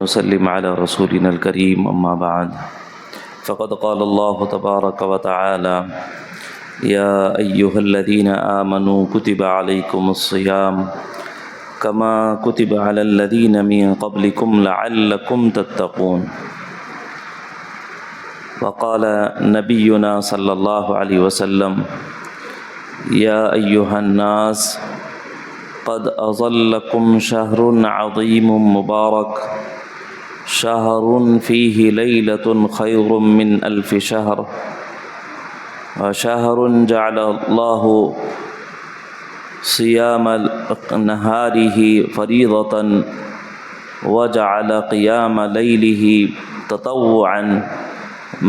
وسلم على رسولنا الكريم أما بعد فقد قال الله تبارك وتعالى يا أيها الذين آمنوا كتب عليكم الصيام كما كتب على الذين من قبلكم لعلكم تتقون وقال نبينا صلى الله عليه وسلم يا أيها الناس قد أظلكم شهر عظيم مبارك شهر فيه ليلة خير من 1000 شهر وشهر جعل الله صيام نهاره فريضة وجعل قيام ليله تطوعا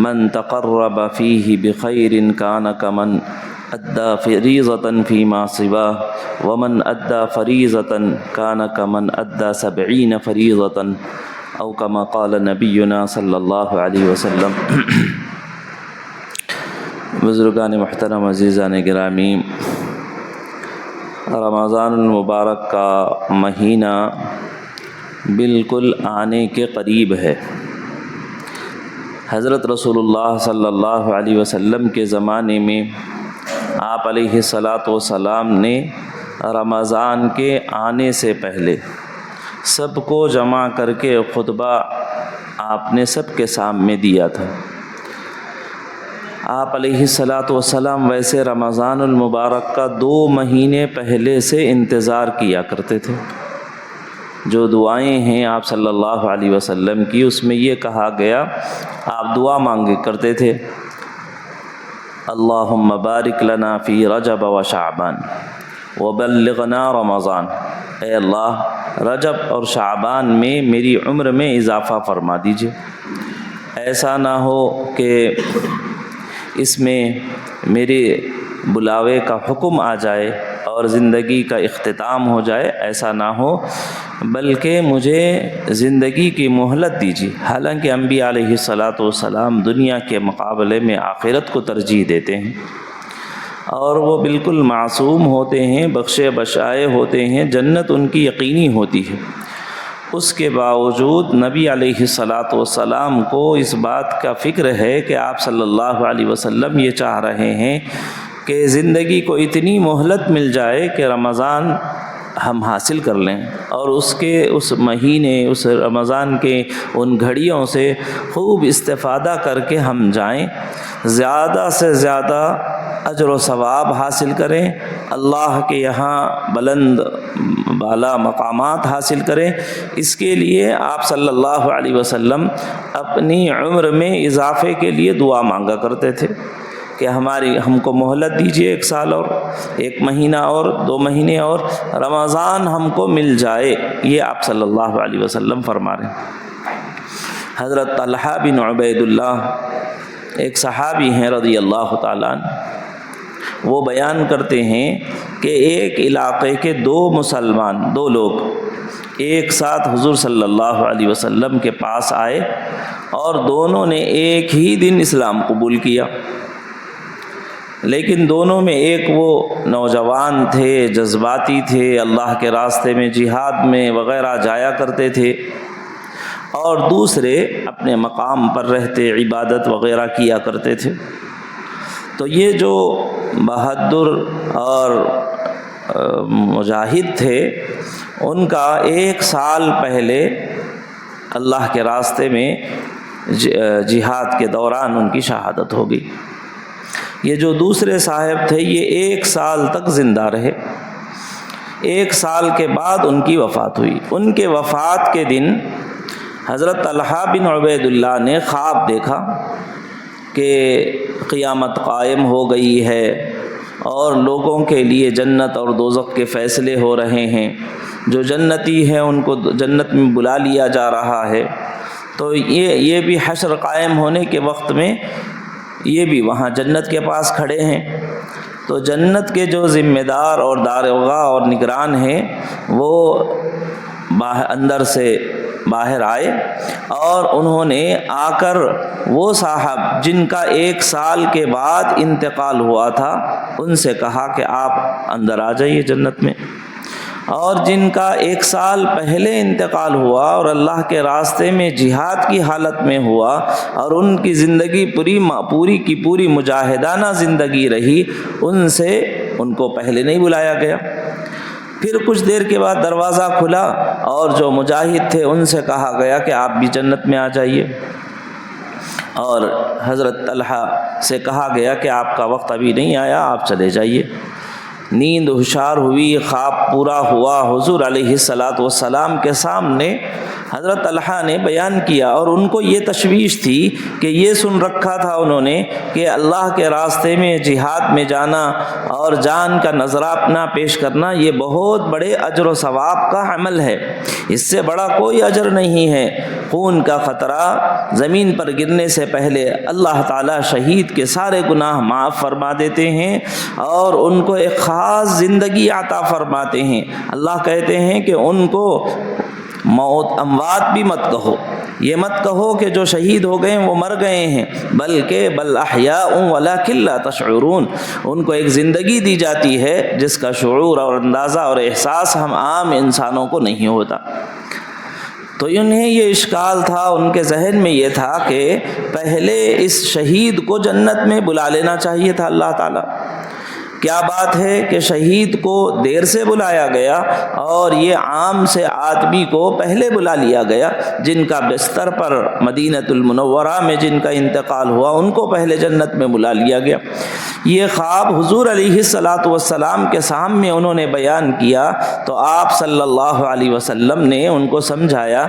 من تقرب فيه بخير كان كمن أدى فريضة فيما سواه ومن أدى فريضة كان كمن أدى 70 فريضة أو كما قال نبينا صلی اللہ علیہ وسلم۔ بزرگان محترم، عزیزان گرامی، رمضان المبارک کا مہینہ بالکل آنے کے قریب ہے۔ حضرت رسول اللہ صلی اللہ علیہ وسلم کے زمانے میں آپ علیہ الصلاۃ والسلام نے رمضان کے آنے سے پہلے سب کو جمع کر کے خطبہ آپ نے سب کے سامنے دیا تھا۔ آپ علیہ الصلاۃ والسلام ویسے رمضان المبارک کا 2 مہینے پہلے سے انتظار کیا کرتے تھے۔ جو دعائیں ہیں آپ صلی اللہ علیہ وسلم کی، اس میں یہ کہا گیا، آپ دعا مانگے کرتے تھے، اللہم بارک لنا فی رجب و شعبان وبلغنا رمضان، اے اللہ رجب اور شعبان میں میری عمر میں اضافہ فرما دیجئے، ایسا نہ ہو کہ اس میں میرے بلاوے کا حکم آ جائے اور زندگی کا اختتام ہو جائے، ایسا نہ ہو، بلکہ مجھے زندگی کی مہلت دیجیے۔ حالانکہ انبیاء علیہ الصلاۃ والسلام دنیا کے مقابلے میں آخرت کو ترجیح دیتے ہیں، اور وہ بالکل معصوم ہوتے ہیں، بخشے بشائے ہوتے ہیں، جنت ان کی یقینی ہوتی ہے۔ اس کے باوجود نبی علیہ الصلاۃ والسلام کو اس بات کا فکر ہے کہ آپ صلی اللہ علیہ وسلم یہ چاہ رہے ہیں کہ زندگی کو اتنی مہلت مل جائے کہ رمضان ہم حاصل کر لیں، اور اس مہینے، اس رمضان کے ان گھڑیوں سے خوب استفادہ کر کے ہم جائیں، زیادہ سے زیادہ اجر و ثواب حاصل کریں، اللہ کے یہاں بلند بالا مقامات حاصل کریں۔ اس کے لیے آپ صلی اللہ علیہ وسلم اپنی عمر میں اضافے کے لیے دعا مانگا کرتے تھے کہ ہم کو مہلت دیجیے، 1 سال اور 1 مہینہ اور 2 مہینے اور رمضان ہم کو مل جائے۔ یہ آپ صلی اللہ علیہ وسلم فرما رہے ہیں۔ حضرت طلحہ بن عبید اللہ ایک صحابی ہیں رضی اللہ تعالیٰ عنہ، وہ بیان کرتے ہیں کہ ایک علاقے کے 2 مسلمان، 2 لوگ ایک ساتھ حضور صلی اللہ علیہ وسلم کے پاس آئے، اور دونوں نے ایک ہی دن اسلام قبول کیا، لیکن دونوں میں ایک وہ نوجوان تھے، جذباتی تھے، اللہ کے راستے میں جہاد میں وغیرہ جایا کرتے تھے، اور دوسرے اپنے مقام پر رہتے عبادت وغیرہ کیا کرتے تھے۔ تو یہ جو بہادر اور مجاہد تھے، ان کا 1 سال پہلے اللہ کے راستے میں جہاد کے دوران ان کی شہادت ہو گئی۔ یہ جو دوسرے صاحب تھے، یہ 1 سال تک زندہ رہے، 1 سال کے بعد ان کی وفات ہوئی۔ ان کے وفات کے دن حضرت طلحہ بن عبید اللہ نے خواب دیکھا کہ قیامت قائم ہو گئی ہے، اور لوگوں کے لیے جنت اور دوزخ کے فیصلے ہو رہے ہیں، جو جنتی ہیں ان کو جنت میں بلا لیا جا رہا ہے، تو یہ بھی حشر قائم ہونے کے وقت میں یہ بھی وہاں جنت کے پاس کھڑے ہیں۔ تو جنت کے جو ذمہ دار اور داروغہ اور نگران ہیں، وہ اندر سے باہر آئے، اور انہوں نے آ کر وہ صاحب جن کا 1 سال کے بعد انتقال ہوا تھا، ان سے کہا کہ آپ اندر آ جائیے جنت میں۔ اور جن کا 1 سال پہلے انتقال ہوا اور اللہ کے راستے میں جہاد کی حالت میں ہوا اور ان کی زندگی پوری کی پوری مجاہدانہ زندگی رہی، ان کو پہلے نہیں بلایا گیا۔ پھر کچھ دیر کے بعد دروازہ کھلا اور جو مجاہد تھے ان سے کہا گیا کہ آپ بھی جنت میں آ جائیے، اور حضرت طلحہ سے کہا گیا کہ آپ کا وقت ابھی نہیں آیا، آپ چلے جائیے۔ نیند ہوشیار ہوئی، خواب پورا ہوا، حضور علیہ السلام کے سامنے حضرت طلحہ نے بیان کیا، اور ان کو یہ تشویش تھی کہ یہ سن رکھا تھا انہوں نے کہ اللہ کے راستے میں جہاد میں جانا اور جان کا نذرہ اپنا پیش کرنا یہ بہت بڑے اجر و ثواب کا عمل ہے، اس سے بڑا کوئی اجر نہیں ہے۔ خون کا خطرہ زمین پر گرنے سے پہلے اللہ تعالیٰ شہید کے سارے گناہ معاف فرما دیتے ہیں اور ان کو ایک خاص زندگی عطا فرماتے ہیں۔ اللہ کہتے ہیں کہ ان کو اموات بھی مت کہو، یہ مت کہو کہ جو شہید ہو گئے وہ مر گئے ہیں، بل احیاء ولکن لا تشعرون، ان کو ایک زندگی دی جاتی ہے جس کا شعور اور اندازہ اور احساس ہم عام انسانوں کو نہیں ہوتا۔ تو انہیں یہ اشکال تھا، ان کے ذہن میں یہ تھا کہ پہلے اس شہید کو جنت میں بلا لینا چاہیے تھا اللہ تعالیٰ۔ کیا بات ہے کہ شہید کو دیر سے بلایا گیا اور یہ عام سے آدمی کو پہلے بلا لیا گیا، جن کا بستر پر مدینۃ المنورہ میں جن کا انتقال ہوا ان کو پہلے جنت میں بلا لیا گیا۔ یہ خواب حضور علیہ السلام کے سامنے انہوں نے بیان کیا تو آپ صلی اللہ علیہ وسلم نے ان کو سمجھایا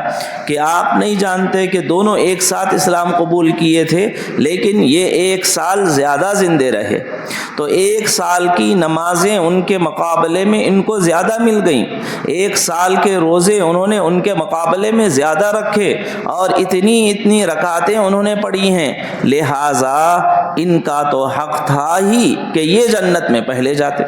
کہ آپ نہیں جانتے کہ دونوں ایک ساتھ اسلام قبول کیے تھے، لیکن یہ 1 سال زیادہ زندے رہے، تو 1 سال کی نمازیں ان کے مقابلے میں ان کو زیادہ مل گئیں، 1 سال کے روزے انہوں نے ان کے مقابلے میں زیادہ رکھے، اور اتنی رکعتیں انہوں نے پڑھی ہیں، لہٰذا ان کا تو حق تھا ہی کہ یہ جنت میں پہلے جاتے۔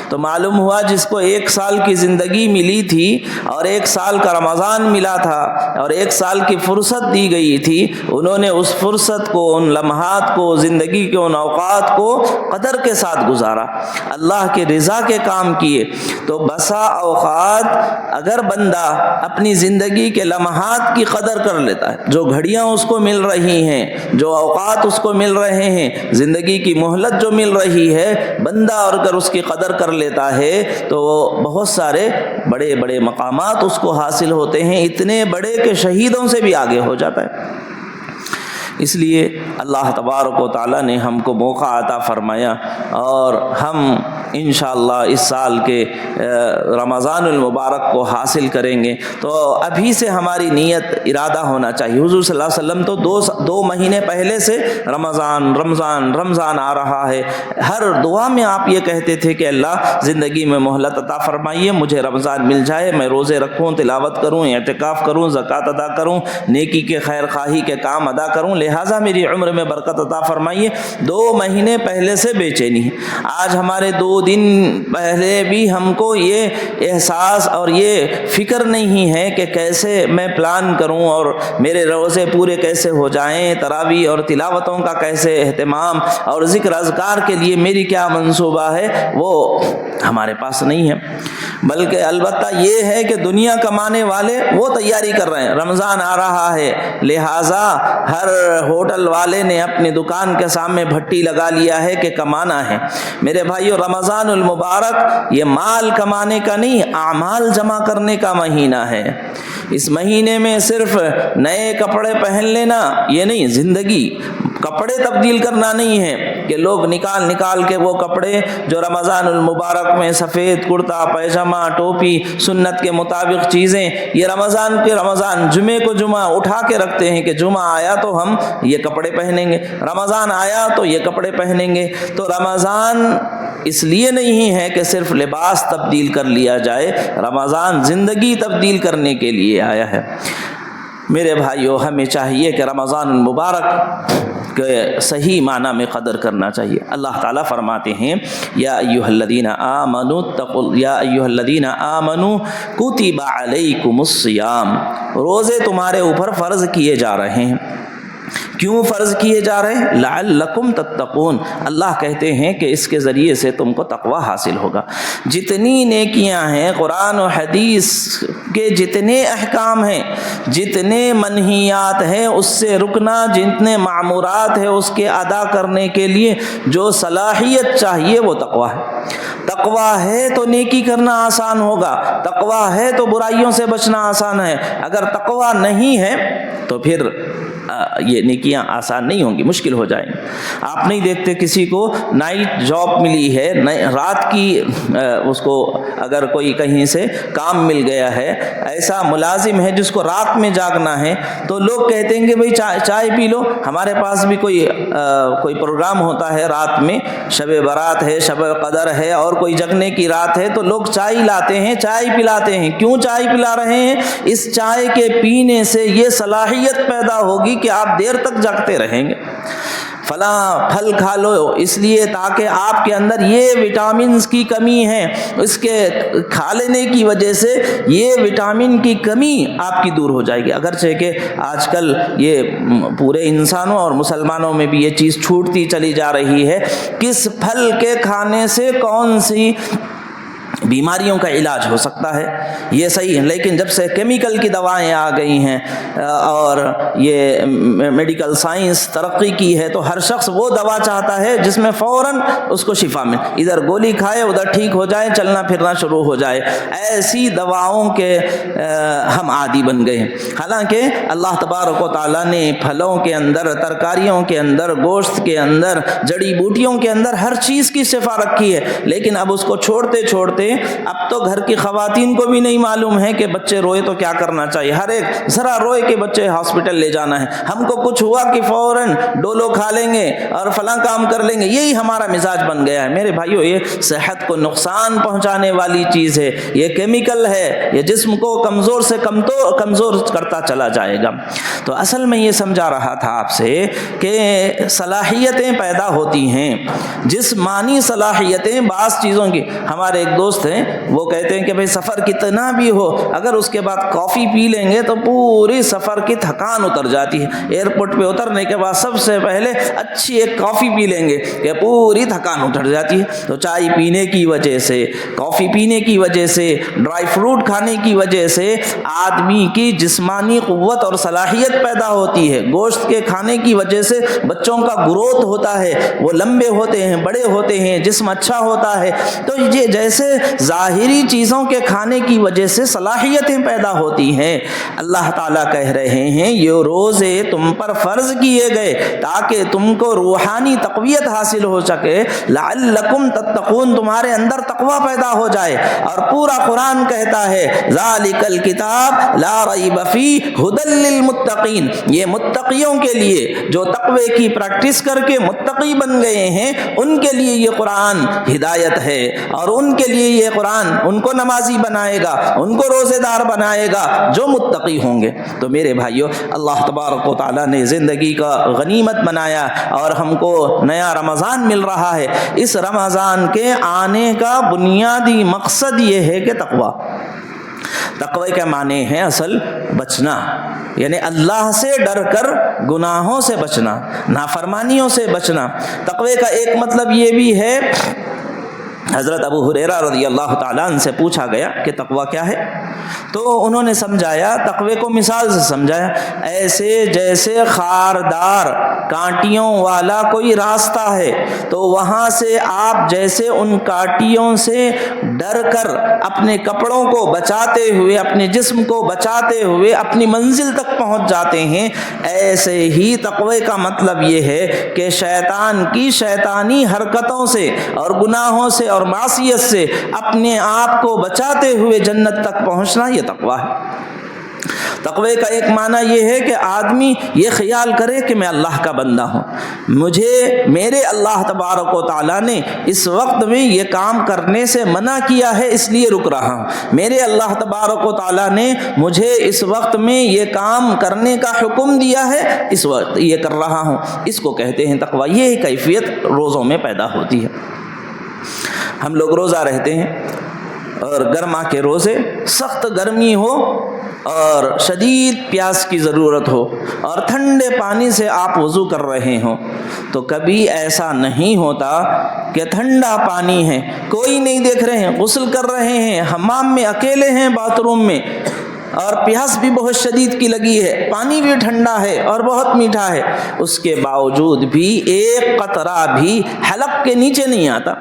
تو معلوم ہوا جس کو 1 سال کی زندگی ملی تھی اور 1 سال کا رمضان ملا تھا اور 1 سال کی فرصت دی گئی تھی، انہوں نے اس فرصت کو، ان لمحات کو، زندگی کے ان اوقات کو قدر کے ساتھ گزارا، اللہ کے رضا کے کام کیے۔ تو بسا اوقات اگر بندہ اپنی زندگی کے لمحات کی قدر کر لیتا ہے، جو گھڑیاں اس کو مل رہی ہیں، جو اوقات اس کو مل رہے ہیں، زندگی کی مہلت جو مل رہی ہے، بندہ اور اگر اس کی قدر کر لیتا ہے تو بہت سارے بڑے بڑے مقامات اس کو حاصل ہوتے ہیں، اتنے بڑے کہ شہیدوں سے بھی آگے ہو جاتا ہے۔ اس لیے اللہ تبارک و تعالیٰ نے ہم کو موقع عطا فرمایا، اور ہم انشاءاللہ اس سال کے رمضان المبارک کو حاصل کریں گے۔ تو ابھی سے ہماری نیت ارادہ ہونا چاہیے۔ حضور صلی اللہ علیہ وسلم تو دو مہینے پہلے سے رمضان آ رہا ہے، ہر دعا میں آپ یہ کہتے تھے کہ اللہ زندگی میں مہلت عطا فرمائیے، مجھے رمضان مل جائے، میں روزے رکھوں، تلاوت کروں، اعتکاف کروں، زکوٰۃ ادا کروں، نیکی کے خیر خواہی کے کام ادا کروں، لہٰذا میری عمر میں برکت عطا فرمائیے۔ 2 مہینے پہلے سے بے چینی ہے۔ آج ہمارے 2 دن پہلے بھی ہم کو یہ احساس اور یہ فکر نہیں ہے کہ کیسے میں پلان کروں اور میرے روزے پورے کیسے ہو جائیں، تراویح اور تلاوتوں کا کیسے اہتمام اور ذکر اذکار کے لیے میری کیا منصوبہ ہے، وہ ہمارے پاس نہیں ہے۔ بلکہ البتہ یہ ہے کہ دنیا کمانے والے وہ تیاری کر رہے ہیں، رمضان آ رہا ہے، لہٰذا ہر ہوٹل والے نے اپنی دکان کے سامنے بھٹی لگا لیا ہے کہ کمانا ہے۔ میرے بھائیو، رمضان المبارک یہ مال کمانے کا نہیں، اعمال جمع کرنے کا مہینہ ہے۔ اس مہینے میں صرف نئے کپڑے پہن لینا یہ نہیں، زندگی کپڑے تبدیل کرنا نہیں ہے کہ لوگ نکال کے وہ کپڑے جو رمضان المبارک میں سفید کرتا پیجامہ ٹوپی سنت کے مطابق چیزیں، یہ رمضان جمعے کو جمعہ اٹھا کے رکھتے ہیں کہ جمعہ آیا تو ہم یہ کپڑے پہنیں گے، رمضان آیا تو یہ کپڑے پہنیں گے۔ تو رمضان اس لیے نہیں ہے کہ صرف لباس تبدیل کر لیا جائے، رمضان زندگی تبدیل کرنے کے لیے آیا ہے۔ میرے بھائیو، ہمیں چاہیے کہ رمضان المبارک کے صحیح معنی میں قدر کرنا چاہیے۔ اللہ تعالیٰ فرماتے ہیں یا ایھا الذین آمنوا کتب علیکم الصیام، روزے تمہارے اوپر فرض کیے جا رہے ہیں۔ کیوں فرض کیے جا رہے ہیں؟ لعلکم تتقون، اللہ کہتے ہیں کہ اس کے ذریعے سے تم کو تقوی حاصل ہوگا۔ جتنی نیکیاں ہیں، قرآن و حدیث کے جتنے احکام ہیں، جتنے منہیات ہیں اس سے رکنا، جتنے معمورات ہیں اس کے ادا کرنے کے لیے جو صلاحیت چاہیے وہ تقوی ہے۔ تقوی ہے تو نیکی کرنا آسان ہوگا، تقوی ہے تو برائیوں سے بچنا آسان ہے۔ اگر تقوی نہیں ہے تو پھر یہ نیکیاں آسان نہیں ہوں گی، مشکل ہو جائیں گی۔ آپ نہیں دیکھتے کسی کو نائٹ جاب ملی ہے، رات کی اس کو اگر کوئی کہیں سے کام مل گیا ہے، ایسا ملازم ہے جس کو رات میں جاگنا ہے، تو لوگ کہتے ہیں کہ بھئی چائے پی لو۔ ہمارے پاس بھی کوئی پروگرام ہوتا ہے رات میں، شب برات ہے، شب قدر ہے، اور کوئی جگنے کی رات ہے، تو لوگ چائے لاتے ہیں، چائے پلاتے ہیں۔ کیوں چائے پلا رہے ہیں؟ اس چائے کے پینے سے یہ صلاحیت پیدا ہوگی کہ آپ دیر تک جاگتے رہیں گے۔ فلاں پھل کھا لو اس لیے تاکہ آپ کے اندر یہ وٹامنز کی کمی ہے، اس کے کھا لینے کی وجہ سے یہ وٹامن کی کمی آپ کی دور ہو جائے گی۔ اگرچہ کہ آج کل یہ پورے انسانوں اور مسلمانوں میں بھی یہ چیز چھوٹتی چلی جا رہی ہے، کس پھل کے کھانے سے کون سی بیماریوں کا علاج ہو سکتا ہے، یہ صحیح ہے۔ لیکن جب سے کیمیکل کی دوائیں آ گئی ہیں اور یہ میڈیکل سائنس ترقی کی ہے، تو ہر شخص وہ دوا چاہتا ہے جس میں فوراً اس کو شفا ملے، ادھر گولی کھائے ادھر ٹھیک ہو جائے، چلنا پھرنا شروع ہو جائے۔ ایسی دواؤں کے ہم عادی بن گئے ہیں۔ حالانکہ اللہ تبارک و تعالیٰ نے پھلوں کے اندر، ترکاریوں کے اندر، گوشت کے اندر، جڑی بوٹیوں کے اندر ہر چیز کی شفا رکھی ہے، لیکن اب اس کو چھوڑتے چھوڑتے اب تو گھر کی خواتین کو بھی نہیں معلوم ہے کہ بچے روئے تو کیا کرنا چاہیے۔ ہر ایک ذرا روئے کہ بچے ہاسپٹل لے جانا ہے، ہم کو کچھ ہوا کہ فوراً ڈولو کھا لیں گے اور فلاں کام کر لیں گے۔ یہی ہمارا مزاج بن گیا ہے۔ میرے بھائیو، یہ صحت کو نقصان پہنچانے والی چیز ہے، یہ کیمیکل ہے، یہ جسم کو کمزور سے کمزور کرتا چلا جائے گا۔ تو اصل میں یہ سمجھا رہا تھا آپ سے کہ صلاحیتیں پیدا ہوتی ہیں، جسمانی صلاحیتیں بعض چیزوں کی۔ ہمارے ایک دوست ہیں، وہ کہتے ہیں کہ بھئی سفر کتنا بھی ہو، اگر اس کے بعد کافی پی لیں گے تو پوری سفر کی تھکان اتر جاتی ہے۔ ایئرپورٹ پہ اترنے کے بعد سب سے پہلے اچھی ایک کافی پی لیں گے کہ پوری تھکان اتر جاتی ہے۔ تو چائے پینے کی وجہ سے، کافی پینے کی وجہ سے، ڈرائی فروٹ کھانے کی وجہ سے آدمی کی جسمانی قوت اور صلاحیت پیدا ہوتی ہے۔ گوشت کے کھانے کی وجہ سے بچوں کا گروتھ ہوتا ہے، وہ لمبے ہوتے ہیں، بڑے ہوتے ہیں، جسم اچھا ہوتا ہے۔ تو یہ جیسے ظاہری چیزوں کے کھانے کی وجہ سے صلاحیتیں پیدا ہوتی ہیں، اللہ تعالیٰ کہہ رہے ہیں یہ روزے تم پر فرض کیے گئے تاکہ تم کو روحانی تقویت حاصل ہو سکے، لعلکم تتقون، تمہارے اندر تقوی پیدا ہو جائے۔ اور پورا قرآن کہتا ہے ذالک الکتاب لا ریب فیہ ھدی للمتقین، یہ متقیوں کے لیے جو تقوی کی پریکٹس کر کے متقی بن گئے ہیں، ان کے لیے یہ قرآن ہدایت ہے، اور ان کے لیے یہ قرآن ان کو نمازی بنائے گا، ان کو روزے دار بنائے گا جو متقی ہوں گے۔ تو میرے بھائیو، اللہ تبارک و تعالیٰ نے زندگی کا غنیمت بنایا اور ہم کو نیا رمضان مل رہا ہے۔ اس رمضان کے آنے کا بنیادی مقصد یہ ہے کہ تقوی کے معنی ہے اصل بچنا، یعنی اللہ سے ڈر کر گناہوں سے بچنا، نافرمانیوں سے بچنا۔ تقوی کا ایک مطلب یہ بھی ہے، حضرت ابو ہریرہ رضی اللہ تعالیٰ عنہ سے پوچھا گیا کہ تقوی کیا ہے، تو انہوں نے سمجھایا، تقوی کو مثال سے سمجھایا، ایسے جیسے خاردار کانٹیوں والا کوئی راستہ ہے تو وہاں سے آپ جیسے ان کانٹیوں سے ڈر کر اپنے کپڑوں کو بچاتے ہوئے، اپنے جسم کو بچاتے ہوئے اپنی منزل تک پہنچ جاتے ہیں، ایسے ہی تقوی کا مطلب یہ ہے کہ شیطان کی شیطانی حرکتوں سے اور گناہوں سے اور معصیت سے اپنے آپ کو بچاتے ہوئے جنت تک پہنچنا، یہ تقوی ہے۔ تقوی کا ایک معنی یہ ہے کہ آدمی یہ خیال کرے کہ میں اللہ کا بندہ ہوں، میرے اللہ تبارک و تعالیٰ نے اس وقت میں یہ کام کرنے سے منع کیا ہے، اس لیے رک رہا ہوں، میرے اللہ تبارک و تعالیٰ نے مجھے اس وقت میں یہ کام کرنے کا حکم دیا ہے، اس وقت یہ کر رہا ہوں، اس کو کہتے ہیں تقوی۔ یہ کیفیت روزوں میں پیدا ہوتی ہے۔ ہم لوگ روزہ رہتے ہیں اور گرما کے روزے، سخت گرمی ہو اور شدید پیاس کی ضرورت ہو اور ٹھنڈے پانی سے آپ وضو کر رہے ہوں، تو کبھی ایسا نہیں ہوتا کہ ٹھنڈا پانی ہے، کوئی نہیں دیکھ رہے ہیں، غسل کر رہے ہیں، حمام میں اکیلے ہیں، باتھ روم میں، اور پیاس بھی بہت شدید کی لگی ہے، پانی بھی ٹھنڈا ہے اور بہت میٹھا ہے، اس کے باوجود بھی ایک قطرہ بھی حلق کے نیچے نہیں آتا،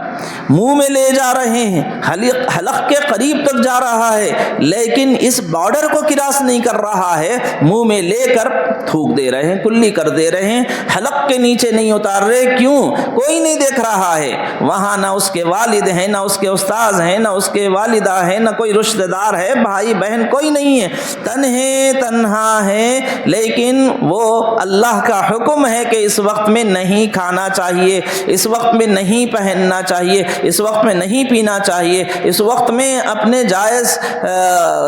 منہ میں لے جا رہے ہیں، حلق کے قریب تک جا رہا ہے، لیکن اس بارڈر کو کراس نہیں کر رہا ہے، منہ میں لے کر تھوک دے رہے ہیں، کلی کر دے رہے ہیں، حلق کے نیچے نہیں اتار رہے، کیوں؟ کوئی نہیں دیکھ رہا ہے، وہاں نہ اس کے والد ہیں، نہ اس کے استاذ ہیں، نہ اس کے والدہ ہیں، نہ کوئی رشتہ دار ہے، بھائی بہن کوئی نہیں ہے، تنہا ہے، لیکن وہ اللہ کا حکم ہے کہ اس وقت میں نہیں کھانا چاہیے، اس وقت میں نہیں پہننا چاہیے، اس وقت میں نہیں پینا چاہیے، اس وقت میں اپنے جائز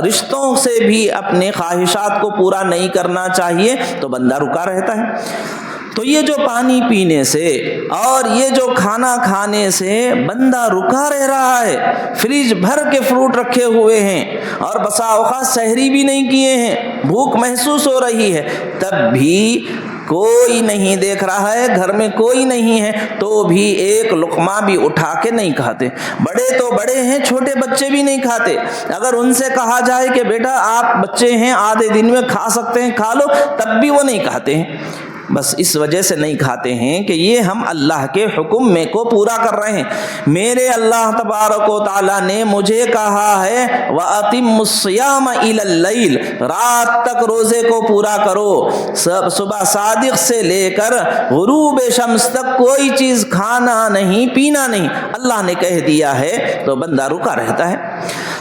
رشتوں سے بھی اپنے خواہشات کو پورا نہیں کرنا چاہیے، تو بندہ رکا رہتا ہے۔ تو یہ جو پانی پینے سے اور یہ جو کھانا کھانے سے بندہ رکا رہ رہا ہے، فریج بھر کے فروٹ رکھے ہوئے ہیں اور بسا اوقات سحری بھی نہیں کیے ہیں، بھوک محسوس ہو رہی ہے، تب بھی کوئی نہیں دیکھ رہا ہے، گھر میں کوئی نہیں ہے، تو بھی ایک لقمہ بھی اٹھا کے نہیں کھاتے۔ بڑے تو بڑے ہیں، چھوٹے بچے بھی نہیں کھاتے۔ اگر ان سے کہا جائے کہ بیٹا آپ بچے ہیں، آدھے دن میں کھا سکتے ہیں، کھا لو، تب بھی وہ نہیں کھاتے ہیں۔ بس اس وجہ سے نہیں کھاتے ہیں کہ یہ ہم اللہ کے حکم میں کو پورا کر رہے ہیں۔ میرے اللہ تبارک و تعالیٰ نے مجھے کہا ہے وَأَتِمُّ الصِّيَامَ إِلَى اللَّيْلِ، رات تک روزے کو پورا کرو، صبح صادق سے لے کر غروب شمس تک کوئی چیز کھانا نہیں پینا نہیں، اللہ نے کہہ دیا ہے، تو بندہ رکا رہتا ہے۔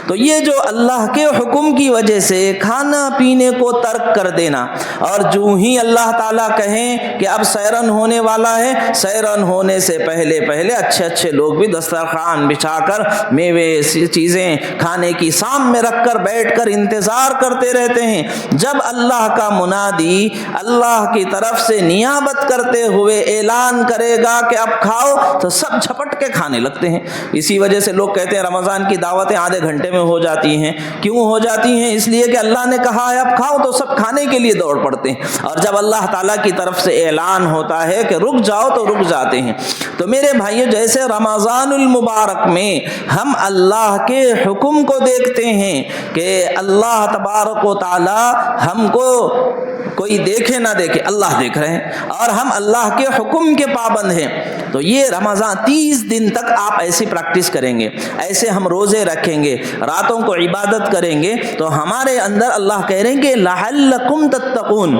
تو یہ جو اللہ کے حکم کی وجہ سے کھانا پینے کو ترک کر دینا، اور جو ہی اللہ تعالیٰ کہیں کہ اب سیرن ہونے والا ہے، سیرن ہونے سے پہلے اچھے اچھے لوگ بھی دسترخوان بچھا کر میوے چیزیں کھانے کی سام میں رکھ کر بیٹھ کر انتظار کرتے رہتے ہیں۔ جب اللہ کا منادی اللہ کی طرف سے نیابت کرتے ہوئے اعلان کرے گا کہ اب کھاؤ، تو سب جھپٹ کے کھانے لگتے ہیں۔ اسی وجہ سے لوگ کہتے ہیں رمضان کی دعوتیں آدھے گھنٹے میں ہو جاتی ہیں۔ کیوں ہو جاتی ہیں؟ اس لیے کہ اللہ نے کہا ہے اب کھاؤ، تو سب کھانے کے لیے دوڑ پڑتے ہیں، اور جب اللہ تعالیٰ کی طرف سے اعلان ہوتا ہے کہ رک جاؤ تو رک جاتے ہیں۔ تو میرے بھائیو، جیسے رمضان المبارک میں ہم اللہ کے حکم کو دیکھتے ہیں کہ اللہ تبارک و تعالی ہم کو کوئی دیکھے نہ دیکھے، اللہ دیکھ رہے ہیں اور ہم اللہ کے حکم کے پابند ہیں، تو یہ رمضان 30 دن تک آپ ایسی پریکٹس کریں گے، ایسے ہم روزے رکھیں گے، راتوں کو عبادت کریں گے، تو ہمارے اندر اللہ کہہ رہے ہیں کہ لعلکم تتقون،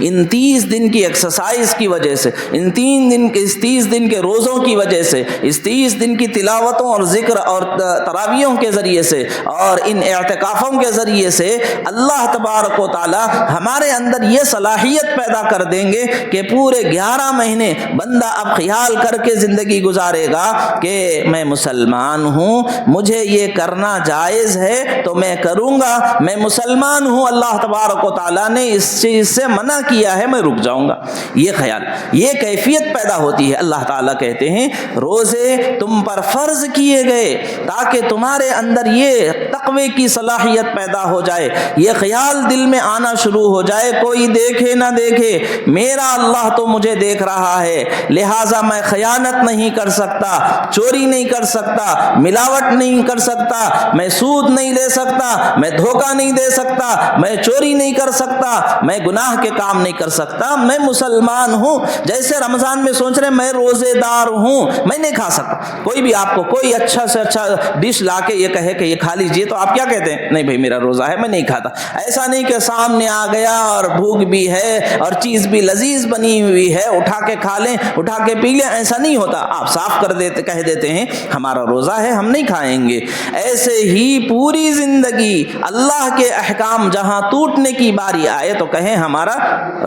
ان 30 دن کی ایکسرسائز کی وجہ سے، ان 30 دن کے روزوں کی وجہ سے، اس 30 دن کی تلاوتوں اور ذکر اور تراویحوں کے ذریعے سے اور ان اعتکافوں کے ذریعے سے اللہ تبارک و تعالی ہمارے اندر یہ صلاحیت پیدا کر دیں گے کہ پورے 11 مہینے بندہ اب خیال کر کے زندگی گزارے گا کہ میں مسلمان ہوں، مجھے یہ کرنا جائز ہے تو میں کروں گا، میں مسلمان ہوں، اللہ تبارک و تعالی نے اس چیز سے منع کیا ہے، میں رک جاؤں گا۔ یہ خیال، یہ کیفیت پیدا ہوتی ہے۔ اللہ تعالیٰ کہتے ہیں روزے تم پر فرض کیے گئے تاکہ تمہارے اندر یہ تقوی کی صلاحیت پیدا ہو جائے، یہ خیال دل میں آنا شروع ہو جائے، کوئی دیکھے نہ دیکھے، میرا اللہ تو مجھے دیکھ رہا ہے، لہٰذا میں خیانت نہیں کر سکتا، چوری نہیں کر سکتا، ملاوٹ نہیں کر سکتا، میں سود نہیں لے سکتا، میں دھوکہ نہیں دے سکتا، میں چوری نہیں کر سکتا، میں گناہ کے کام نہیں کر سکتا، میں مسلمان ہوں۔ جیسے رمضان میں سوچ رہے میں روزے دار ہوں، میں نہیں کھا سکتا، کوئی بھی آپ کو کوئی اچھا سے اچھا ڈش لا کے یہ کہے کہ یہ کھا لیجئے، تو آپ کیا کہتے ہیں؟ نہیں بھائی میرا روزہ ہے، میں نہیں کھاتا۔ ایسا نہیں کہ سامنے آ گیا اور بھوک بھی ہے اور چیز بھی لذیذ بنی ہوئی ہے، اٹھا کے کھا لیں، اٹھا کے پی لیں، ایسا نہیں ہوتا۔ آپ صاف کر دیتے، کہہ دیتے ہیں ہمارا روزہ ہے، ہم نہیں کھائیں گے۔ ایسے ہی پوری زندگی اللہ کے احکام جہاں ٹوٹنے کی باری آئے تو کہیں ہمارا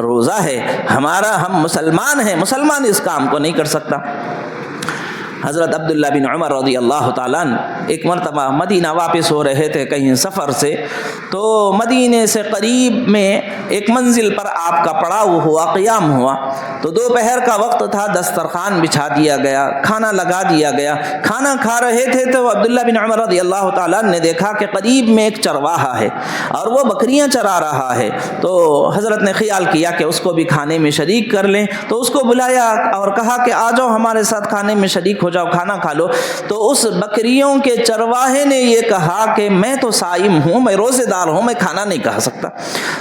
روزہ ہے، ہم مسلمان ہیں، مسلمان اس کام کو نہیں کر سکتا۔ حضرت عبداللہ بن عمر رضی اللہ تعالیٰ عنہ ایک مرتبہ مدینہ واپس ہو رہے تھے کہیں سفر سے، تو مدینے سے قریب میں ایک منزل پر آپ کا پڑاؤ ہوا، قیام ہوا، تو دوپہر کا وقت تھا، دسترخوان بچھا دیا گیا، کھانا لگا دیا گیا، کھانا کھا رہے تھے تو عبداللہ بن عمر رضی اللہ تعالیٰ عنہ نے دیکھا کہ قریب میں ایک چرواہا ہے اور وہ بکریاں چرا رہا ہے، تو حضرت نے خیال کیا کہ اس کو بھی کھانے میں شریک کر لیں، تو اس کو بلایا اور کہا کہ آ جاؤ ہمارے ساتھ کھانے میں شریک ہو جاؤ، کھانا کھا لو۔ تو اس بکریوں کے چرواہے نے یہ کہا کہ میں تو صائم ہوں، میں روزے دار ہوں، میں کھانا نہیں کھا سکتا۔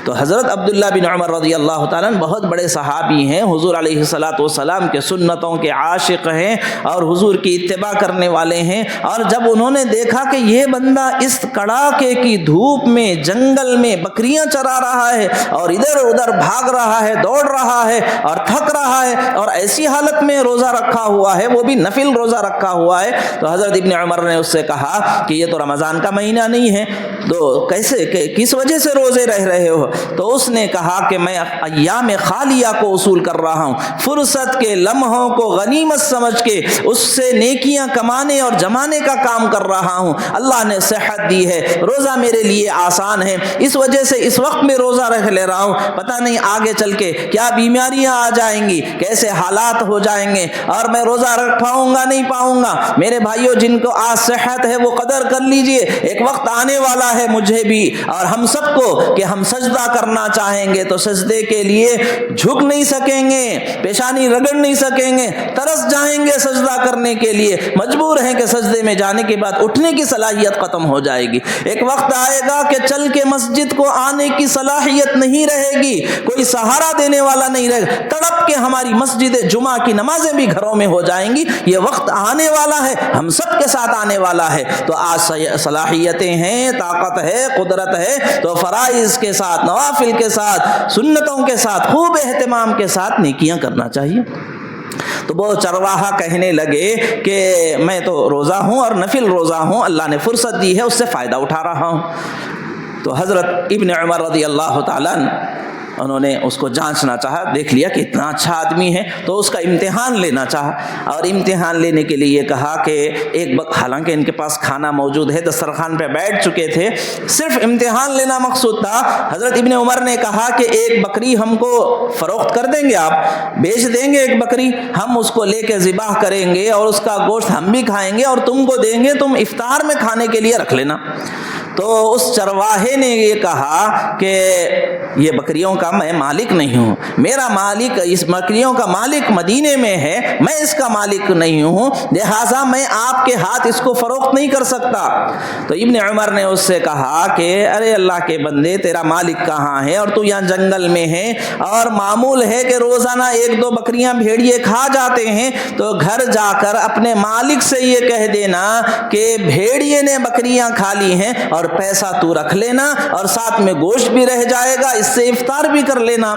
تو حضرت عبداللہ بن عمر رضی اللہ تعالیٰ عنہ بہت بڑے صحابی ہیں، حضور علیہ الصلاۃ والسلام کے سنتوں کے عاشق ہیں اور حضور کی اتباع کرنے والے ہیں، اور جب انہوں نے دیکھا کہ یہ بندہ اس کڑاکے کی دھوپ میں جنگل میں بکریاں چرا رہا ہے اور ادھر ادھر بھاگ رہا ہے، دوڑ رہا ہے اور تھک رہا ہے اور ایسی حالت میں روزہ رکھا ہوا ہے، وہ بھی نفل روزہ رکھا ہوا ہے، تو حضرت ابن عمر نے اس سے کہا کہ یہ تو رمضان کا مہینہ نہیں ہے، تو کیسے کس وجہ سے روزے رہ رہے ہو؟ تو اس نے کہا کہ میں ایام خالیہ کو اصول کر رہا ہوں، فرصت کے لمحوں کو غنیمت سمجھ کے اس سے نیکیاں کمانے اور جمانے کا کام کر رہا ہوں، اللہ نے صحت دی ہے، روزہ میرے لیے آسان ہے، اس وجہ سے اس وقت میں روزہ رکھ لے رہا ہوں، پتہ نہیں آگے چل کے کیا بیماریاں آ جائیں گی، کیسے حالات ہو جائیں گے اور میں روزہ رکھ پاؤں گا نہیں پاؤں گا۔ میرے بھائیوں، جن کو آج صحت ہے وہ قدر کر لیجئے، ایک وقت آنے والا ہے مجھے بھی اور ہم سب کو کہ ہم سجدہ کرنا چاہیں گے تو سجدے کے لیے جھک نہیں سکیں گے، پیشانی رگڑ نہیں سکیں گے، ترس جائیں گے سجدہ کرنے کے لیے، مجبور ہیں کہ سجدے میں جانے کے بعد اٹھنے کی صلاحیت ختم ہو جائے گی۔ ایک وقت آئے گا کہ چل کے مسجد کو آنے کی صلاحیت نہیں رہے گی، کوئی سہارا دینے والا نہیں رہے گا، تڑپ کے ہماری مسجد جمعہ کی نمازیں بھی گھروں میں ہو جائیں گی۔ یہ وقت آنے والا ہے، ہم سب کے ساتھ آنے والا ہے، تو آج صلاحیتیں ہیں، طاقت ہے، قدرت ہے، تو فرائض کے ساتھ، نوافل کے ساتھ، سنتوں کے ساتھ، خوب اہتمام کے ساتھ نیکیاں کرنا چاہیے۔ تو وہ چرواہا کہنے لگے کہ میں تو روزہ ہوں اور نفل روزہ ہوں، اللہ نے فرصت دی ہے، اس سے فائدہ اٹھا رہا ہوں۔ تو حضرت ابن عمر رضی اللہ تعالیٰ عنہ انہوں نے اس کو جانچنا چاہا، دیکھ لیا کہ اتنا اچھا آدمی ہے تو اس کا امتحان لینا چاہا، اور امتحان لینے کے لیے یہ کہا کہ ایک وقت حالانکہ ان کے پاس کھانا موجود ہے، دسترخوان پہ بیٹھ چکے تھے، صرف امتحان لینا مقصود تھا۔ حضرت ابن عمر نے کہا کہ ایک بکری ہم کو فروخت کر دیں گے، آپ بیچ دیں گے ایک بکری، ہم اس کو لے کے ذبح کریں گے اور اس کا گوشت ہم بھی کھائیں گے اور تم کو دیں گے، تم افطار میں کھانے کے لیے رکھ لینا۔ تو اس چرواہے نے یہ کہا کہ یہ بکریوں کا میں مالک نہیں ہوں، میرا مالک، اس بکریوں کا مالک مدینے میں ہے، میں اس کا مالک نہیں ہوں، لہٰذا میں آپ کے ہاتھ اس کو فروخت نہیں کر سکتا۔ تو ابن عمر نے اس سے کہا کہ ارے اللہ کے بندے، تیرا مالک کہاں ہے اور تو یہاں جنگل میں ہے، اور معمول ہے کہ روزانہ ایک دو بکریاں بھیڑیے کھا جاتے ہیں، تو گھر جا کر اپنے مالک سے یہ کہہ دینا کہ بھیڑیے نے بکریاں کھا لی ہیں اور پیسہ تو رکھ لینا اور ساتھ میں گوشت بھی رہ جائے گا، اس سے افطار بھی کر لینا۔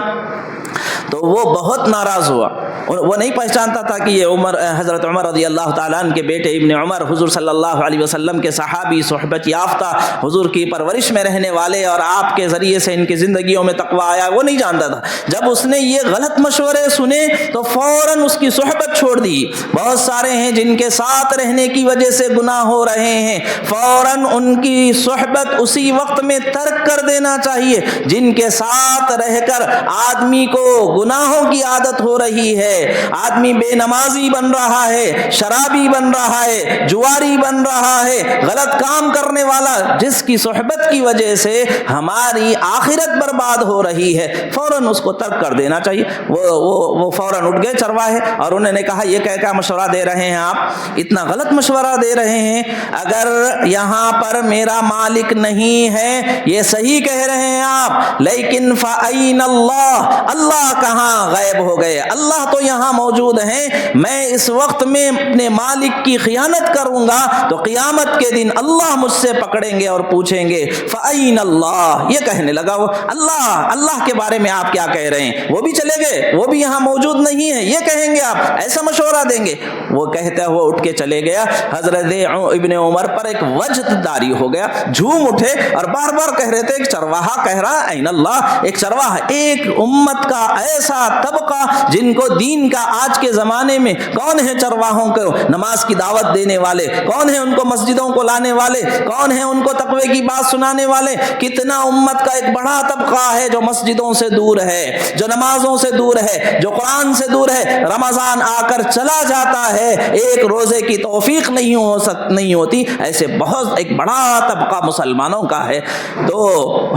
تو وہ بہت ناراض ہوا، وہ نہیں پہچانتا تھا کہ یہ حضرت عمر رضی اللہ تعالیٰ عنہ کے بیٹے ابن عمر، حضور صلی اللہ علیہ وسلم کے صحابی، صحبت یافتہ، حضور کی پرورش میں رہنے والے، اور آپ کے ذریعے سے ان کی زندگیوں میں تقویٰ آیا، وہ نہیں جانتا تھا۔ جب اس نے یہ غلط مشورے سنے تو فوراً اس کی صحبت چھوڑ دی۔ بہت سارے ہیں جن کے ساتھ رہنے کی وجہ سے گناہ ہو رہے ہیں، فوراً ان کی صحبت اسی وقت میں ترک کر دینا چاہیے۔ جن کے ساتھ رہ کر آدمی کو گناہوں کی عادت ہو رہی ہے، آدمی بے نمازی بن رہا ہے، شرابی بن رہا ہے، جواری بن رہا ہے، غلط کام کرنے والا، جس کی صحبت کی وجہ سے ہماری آخرت برباد ہو رہی ہے، فوراً اس کو ترک کر دینا چاہیے۔ وہ فوراً اٹھ گئے چرواہے، اور انہوں نے کہا یہ کیا مشورہ دے رہے ہیں آپ، اتنا غلط مشورہ دے رہے ہیں، اگر یہاں پر میرا مالک نہیں ہے، یہ صحیح کہہ رہے ہیں آپ، لیکن فَأَيْنَ اللَّهُ، اللہ کہاں غائب ہو گئے، اللہ تو یہاں موجود ہیں، میں اس وقت میں اپنے مالک کی خیانت کروں گا تو قیامت کے دن اللہ مجھ سے پکڑیں گے اور پوچھیں گے فَأَيْنَ اللَّهُ، یہ کہنے لگا وہ اللہ کے بارے میں آپ کیا کہہ رہے ہیں، وہ بھی چلے گئے، وہ بھی یہاں موجود نہیں ہے، یہ کہیں گے آپ، ایسا مشورہ دیں گے؟ وہ کہتا ہوا اٹھ کے چلے گیا۔ حضرت ابن عمر پر ایک وجد داری ہو گیا، جھوم اٹھے اور بار بار کہہ رہے تھے، ایک چرواہا کہہ رہا این اللہ، ایک چرواہا، ایک امت کا ایسا طبقہ جن کو دین دین کا آج کے زمانے میں کون ہے چرواہوں کو نماز کی دعوت دینے والے؟ کون ہے ان کو مسجدوں کو لانے والے؟ کون ہے ان کو تقوی کی بات سنانے والے؟ کتنا امت کا ایک بڑا طبقہ ہے جو مسجدوں سے دور ہے، جو نمازوں سے دور ہے، جو قرآن سے دور ہے، رمضان آ کر چلا جاتا ہے، ایک روزے کی توفیق نہیں ہوتی، ایسے بہت ایک بڑا طبقہ مسلمانوں کا ہے۔ تو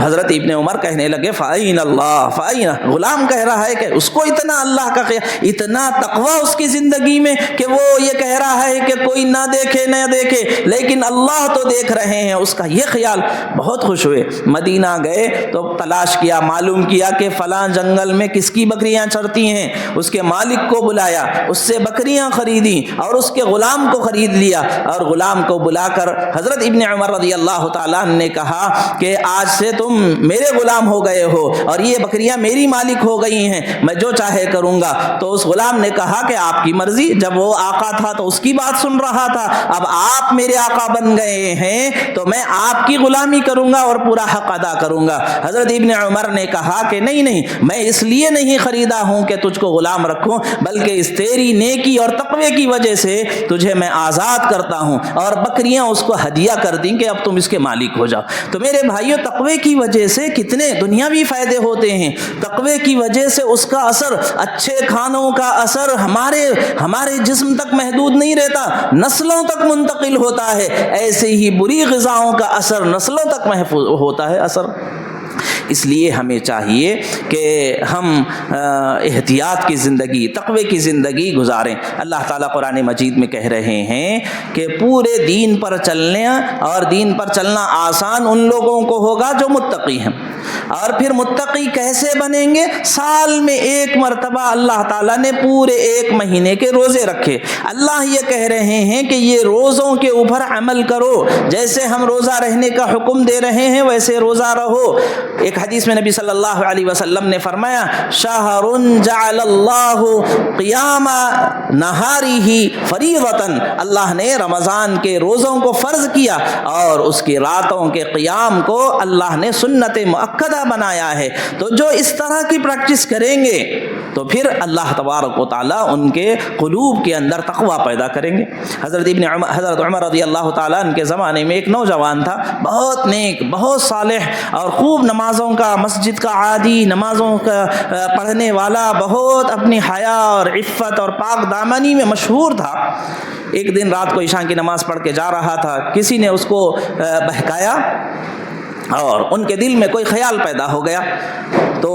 حضرت ابن عمر کہنے لگے فَأَيْنَ اللَّهُ فَأَيْنَ، غلام کہہ رہا ہے کہ اس کو اتنا اللہ کا اتنا تقوی اس کی زندگی میں کہ وہ یہ کہہ رہا ہے کہ کوئی نہ دیکھے نہ دیکھے لیکن اللہ تو دیکھ رہے ہیں، اس کا یہ خیال۔ بہت خوش ہوئے، مدینہ گئے تو تلاش کیا، معلوم کیا کہ فلاں جنگل میں کس کی بکریاں چرتی ہیں، اس کے مالک کو بلایا، اس سے بکریاں خریدی اور اس کے غلام کو خرید لیا، اور غلام کو بلا کر حضرت ابن عمر رضی اللہ تعالیٰ نے کہا کہ آج سے تم میرے غلام ہو گئے ہو اور یہ بکریاں میری مالک ہو گئی ہیں، میں جو چاہے کروں گا۔ تو اس غلام نے کہا کہ آپ کی مرضی، جب وہ آقا تھا تو اس کی بات سن رہا تھا، اب آپ میرے آقا بن گئے ہیں تو میں آپ کی غلامی کروں گا اور پورا حق ادا کروں گا۔ حضرت ابن عمر نے کہا کہ نہیں، میں اس لیے نہیں خریدا ہوں کہ تجھ کو غلام رکھوں، بلکہ اس تیری نیکی اور تقوی کی وجہ سے تجھے میں آزاد کرتا ہوں، اور بکریاں اس کو ہدیہ کر دیں کہ اب تم اس کے مالک ہو جاؤ۔ تو میرے بھائیو، تقوی کی وجہ سے کتنے دنیاوی فائدے ہوتے ہیں، تقوی کی وجہ سے اس کا اثر، اچھے کھانوں کا اثر ہمارے جسم تک محدود نہیں رہتا، نسلوں تک منتقل ہوتا ہے، ایسے ہی بری غذاؤں کا اثر نسلوں تک محفوظ ہوتا ہے اثر۔ اس لیے ہمیں چاہیے کہ ہم احتیاط کی زندگی، تقوی کی زندگی گزاریں۔ اللہ تعالیٰ قرآن مجید میں کہہ رہے ہیں کہ پورے دین پر چلنے اور دین پر چلنا آسان ان لوگوں کو ہوگا جو متقی ہیں۔ اور پھر متقی کیسے بنیں گے؟ سال میں ایک مرتبہ اللہ تعالیٰ نے پورے ایک مہینے کے روزے رکھے۔ اللہ یہ کہہ رہے ہیں کہ یہ روزوں کے اوپر عمل کرو، جیسے ہم روزہ رہنے کا حکم دے رہے ہیں ویسے روزہ رہو۔ ایک حدیث میں نبی صلی اللہ علیہ وسلم نے فرمایا شہر جعل اللہ قیام نہارہ فریضۃ، اللہ نے رمضان کے روزوں کو فرض کیا اور اس کی راتوں کے قیام کو اللہ نے سنت مؤکدہ بنایا ہے۔ تو جو اس طرح کی پریکٹس کریں گے تو پھر اللہ تبارک و تعالیٰ ان کے قلوب کے اندر تقوی پیدا کریں گے۔ حضرت عمر رضی اللہ تعالیٰ عنہ کے زمانے میں ایک نوجوان تھا، بہت نیک، بہت صالح اور خوب نمازوں کا، مسجد کا عادی، نمازوں کا پڑھنے والا، بہت اپنی حیا اور عفت اور پاک دامنی میں مشہور تھا۔ ایک دن رات کو عشاء کی نماز پڑھ کے جا رہا تھا، کسی نے اس کو بہکایا اور ان کے دل میں کوئی خیال پیدا ہو گیا۔ تو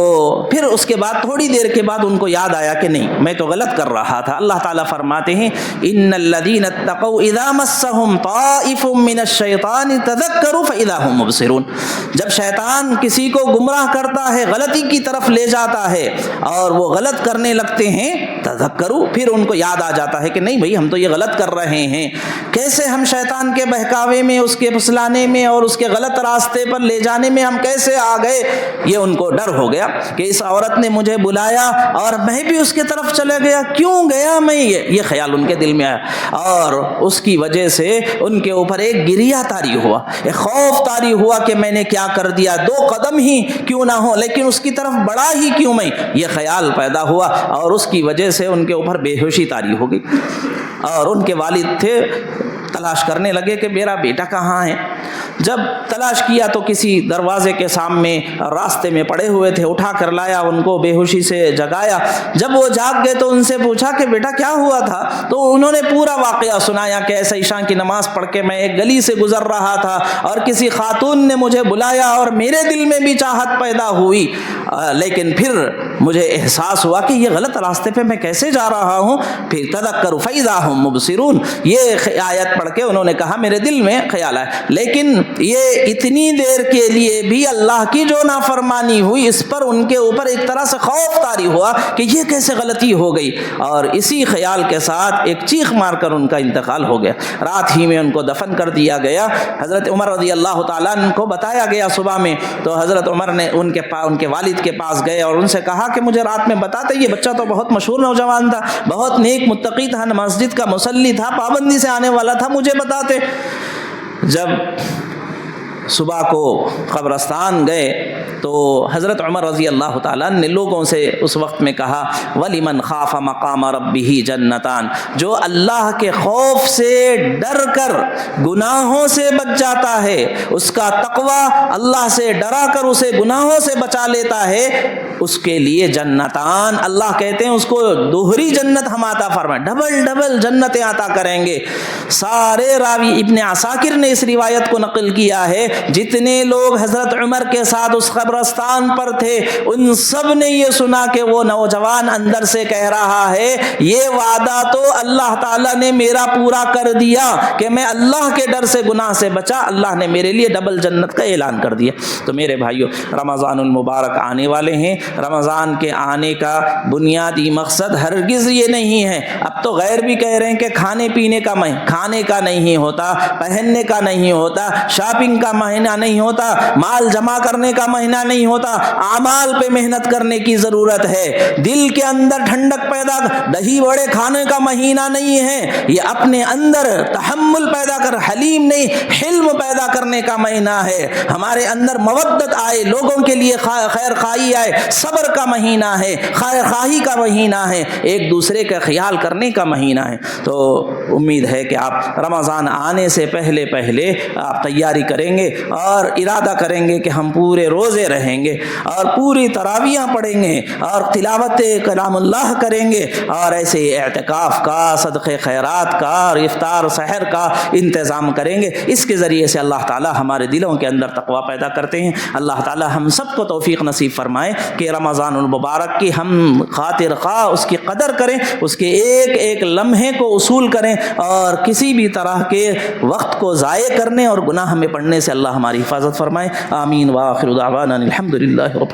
پھر اس کے بعد تھوڑی دیر کے بعد ان کو یاد آیا کہ نہیں، میں تو غلط کر رہا تھا۔ اللہ تعالیٰ فرماتے ہیں ان الذین اتقوا اذا مسهم طائف من الشیطان تذکروا فاذا هم مبصرون، جب شیطان کسی کو گمراہ کرتا ہے، غلطی کی طرف لے جاتا ہے اور وہ غلط کرنے لگتے ہیں، تذکروا، پھر ان کو یاد آ جاتا ہے کہ نہیں بھائی ہم تو یہ غلط کر رہے ہیں، کیسے ہم شیطان کے بہکاوے میں، اس کے پھسلانے میں اور اس کے غلط راستے پر لے جانے میں ہم کیسے آ گئے۔ یہ ان کو ڈر ہو گیا کہ اس عورت نے مجھے بلایا اور میں بھی اس کے طرف چلے گیا، کیوں گیا میں، یہ خیال ان کے دل میں آیا، اور اس کی وجہ سے ان کے اوپر ایک گریہ طاری ہوا، ایک خوف طاری ہوا کہ میں نے کیا کر دیا، 2 قدم ہی کیوں نہ ہو لیکن اس کی طرف بڑا ہی کیوں میں، یہ خیال پیدا ہوا اور اس کی وجہ سے ان کے اوپر بے ہوشی طاری ہو گئی۔ اور ان کے والد تھے، تلاش کرنے لگے کہ میرا بیٹا کہاں ہے۔ جب تلاش کیا تو کسی دروازے کے سامنے راستے میں پڑے ہوئے تھے، اٹھا کر لایا، ان کو بے ہوشی سے جگایا۔ جب وہ جاگ گئے تو ان سے پوچھا کہ بیٹا کیا ہوا تھا، تو انہوں نے پورا واقعہ سنایا کہ ایسے عشاء کی نماز پڑھ کے میں ایک گلی سے گزر رہا تھا اور کسی خاتون نے مجھے بلایا اور میرے دل میں بھی چاہت پیدا ہوئی، لیکن پھر مجھے احساس ہوا کہ یہ غلط راستے پہ میں کیسے جا رہا ہوں۔ پھر تذکروا فاذا هم مبصرون، یہ آیت پڑھ کے انہوں نے کہا میرے دل میں خیال آیا، لیکن یہ اتنی دیر کے لیے بھی اللہ کی جو نافرمانی ہوئی اس پر ان کے اوپر ایک طرح سے خوف طاری ہوا کہ یہ کیسے غلطی ہو گئی، اور اسی خیال کے ساتھ ایک چیخ مار کر ان کا انتقال ہو گیا۔ رات ہی میں ان کو دفن کر دیا گیا۔ حضرت عمر رضی اللہ تعالیٰ عنہ کو بتایا گیا صبح میں، تو حضرت عمر نے ان کے والد کے پاس گئے اور ان سے کہا کہ مجھے رات میں بتاتے، یہ بچہ تو بہت مشہور نوجوان تھا، بہت نیک متقی تھا، مسجد کا مصلی تھا، پابندی سے آنے والا تھا، مجھے بتاتے۔ جب صبح کو قبرستان گئے تو حضرت عمر رضی اللہ تعالیٰ نے لوگوں سے اس وقت میں کہا وَلِمَنْ خَافَ مَقَامَ رَبِّهِ جَنَّتَانِ، جو اللہ کے خوف سے ڈر کر گناہوں سے بچ جاتا ہے، اس کا تقوی اللہ سے ڈرا کر اسے گناہوں سے بچا لیتا ہے، اس کے لیے جنتان، اللہ کہتے ہیں اس کو دوہری جنت ہم عطا فرمائیں، ڈبل جنتیں عطا کریں گے۔ سارے راوی ابن عساکر نے اس روایت کو نقل کیا ہے، جتنے لوگ حضرت عمر کے ساتھ اس قبرستان پر تھے ان سب نے یہ سنا کہ وہ نوجوان اندر سے کہہ رہا ہے یہ وعدہ تو اللہ تعالیٰ نے میرا پورا کر دیا کہ میں اللہ کے ڈر سے گناہ سے بچا، اللہ نے میرے لیے ڈبل جنت کا اعلان کر دیا۔ تو میرے بھائیو، رمضان المبارک آنے والے ہیں، رمضان کے آنے کا بنیادی مقصد ہرگز یہ نہیں ہے، اب تو غیر بھی کہہ رہے ہیں کہ کھانے پینے کا کھانے کا نہیں ہوتا، پہننے کا نہیں ہوتا، شاپنگ کا مہینہ نہیں ہوتا، مال جمع کرنے کا مہینہ نہیں ہوتا، اعمال پہ محنت کرنے کی ضرورت ہے، دل کے اندر ٹھنڈک پیدا، دہی بڑے کھانے کا مہینہ نہیں ہے، یہ اپنے اندر تحمل پیدا کر، حلیم نہیں حلم پیدا کرنے کا مہینہ ہے، ہمارے اندر مودت آئے، لوگوں کے لیے خیر خواہی آئے، صبر کا مہینہ ہے، خیر خواہی کا مہینہ ہے، ایک دوسرے کا خیال کرنے کا مہینہ ہے۔ تو امید ہے کہ آپ رمضان آنے سے پہلے آپ تیاری کریں گے اور ارادہ کریں گے کہ ہم پورے روزے رہیں گے اور پوری تراویحاں پڑھیں گے اور تلاوت کلام اللہ کریں گے اور ایسے اعتکاف کا، صدقے خیرات کا اور افطار سحر کا انتظام کریں گے۔ اس کے ذریعے سے اللہ تعالی ہمارے دلوں کے اندر تقویٰ پیدا کرتے ہیں۔ اللہ تعالی ہم سب کو توفیق نصیب فرمائے کہ رمضان المبارک کی ہم خاطر خواہ اس کی قدر کریں، اس کے ایک ایک لمحے کو اصول کریں اور کسی بھی طرح کے وقت کو ضائع کرنے اور گناہ میں پڑنے سے اللہ ہماری حفاظت فرمائے۔ آمین وآخر دعوانا الحمد للہ رب